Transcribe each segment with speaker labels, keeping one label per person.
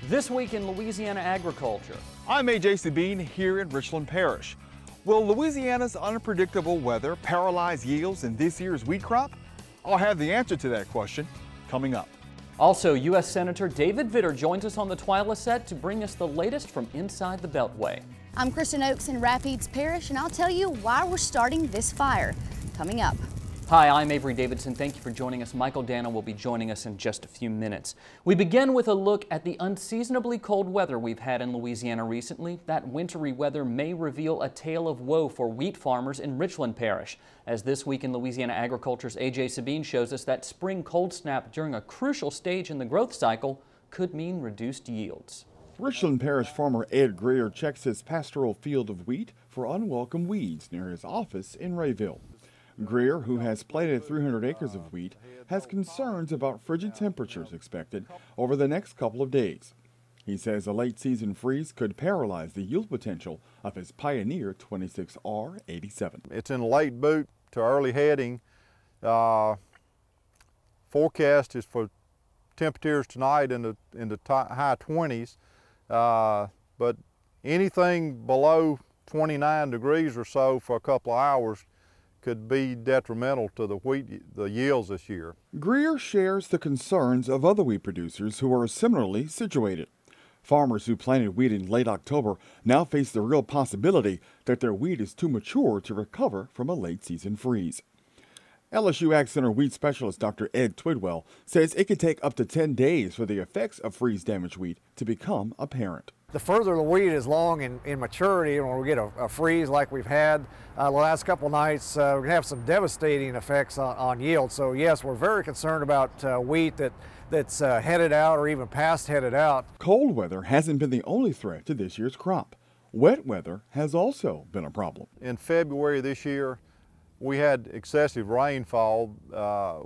Speaker 1: This week in Louisiana agriculture.
Speaker 2: I'm Sabine here in Richland Parish. Will Louisiana's unpredictable weather paralyze yields in this year's wheat crop? I'll have the answer to that question coming up.
Speaker 1: Also, U.S. Senator David Vitter joins us on the TWILA set to bring us the latest from inside the Beltway.
Speaker 3: I'm Kristen Oaks in Rapides Parish, and I'll tell you why we're starting this fire. Coming up.
Speaker 1: Hi, I'm Avery Davidson. Thank you for joining us. Michael Dana will be joining us in just a few minutes. We begin with a look at the unseasonably cold weather we've had in Louisiana recently. That wintry weather may reveal a tale of woe for wheat farmers in Richland Parish. As This Week in Louisiana Agriculture's A.J. Sabine shows us, that spring cold snap during a crucial stage in the growth cycle could mean reduced yields.
Speaker 2: Richland Parish farmer Ed Greer checks his pastoral field of wheat for unwelcome weeds near his office in Rayville. Greer, who has planted 300 acres of wheat, has concerns about frigid temperatures expected over the next couple of days. He says a late season freeze could paralyze the yield potential of his Pioneer 26R87.
Speaker 4: It's in late boot to early heading. Forecast is for temperatures tonight in the high 20s, but anything below 29 degrees or so for a couple of hours could be detrimental to the yields this year.
Speaker 2: Greer shares the concerns of other wheat producers who are similarly situated. Farmers who planted wheat in late October now face the real possibility that their wheat is too mature to recover from a late season freeze. LSU Ag Center wheat specialist Dr. Ed Twidwell says it could take up to 10 days for the effects of freeze-damaged wheat to become apparent.
Speaker 5: The further the wheat is along in maturity, when we get a freeze like we've had the last couple nights, we're going to have some devastating effects on yield. So yes, we're very concerned about wheat that's headed out or even past headed out.
Speaker 2: Cold weather hasn't been the only threat to this year's crop. Wet weather has also been a problem.
Speaker 4: In February this year, we had excessive rainfall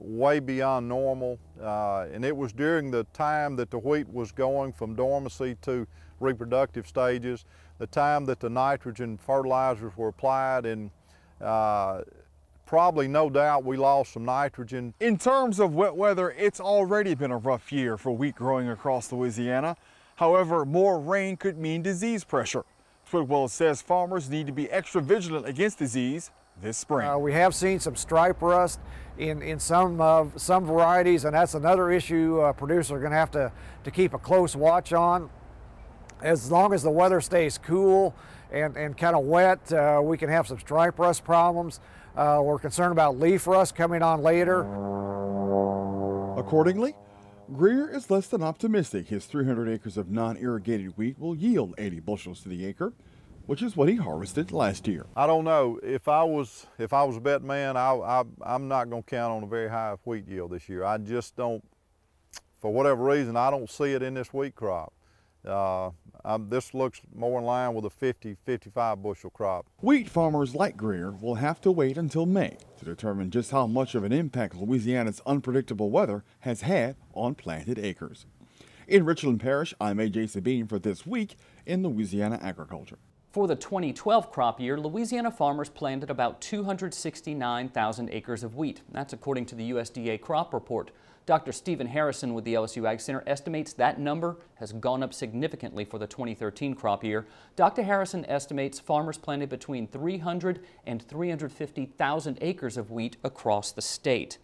Speaker 4: way beyond normal, and it was during the time that the wheat was going from dormancy to reproductive stages, the time that the nitrogen fertilizers were applied, and probably no doubt we lost some nitrogen.
Speaker 2: In terms of wet weather, it's already been a rough year for wheat growing across Louisiana. However, more rain could mean disease pressure. Twidwell says farmers need to be extra vigilant against disease this spring.
Speaker 5: We have seen some stripe rust in some varieties, and that's another issue producers are going to have to keep a close watch on. As long as the weather stays cool and kind of wet, we can have some stripe rust problems. We're concerned about leaf rust coming on later.
Speaker 2: Accordingly, Greer is less than optimistic his 300 acres of non-irrigated wheat will yield 80 bushels to the acre, which is what he harvested last year.
Speaker 4: I don't know. If I was a bet man, I'm not going to count on a very high wheat yield this year. I just don't, for whatever reason, I don't see it in this wheat crop. This looks more in line with a 50-55 bushel crop.
Speaker 2: Wheat farmers like Greer will have to wait until May to determine just how much of an impact Louisiana's unpredictable weather has had on planted acres. In Richland Parish, I'm A.J. Sabine for This Week in Louisiana Agriculture.
Speaker 1: For the 2012 crop year, Louisiana farmers planted about 269,000 acres of wheat. That's according to the USDA crop report. Dr. Stephen Harrison with the LSU Ag Center estimates that number has gone up significantly for the 2013 crop year. Dr. Harrison estimates farmers planted between 300 and 350,000 acres of wheat across the state.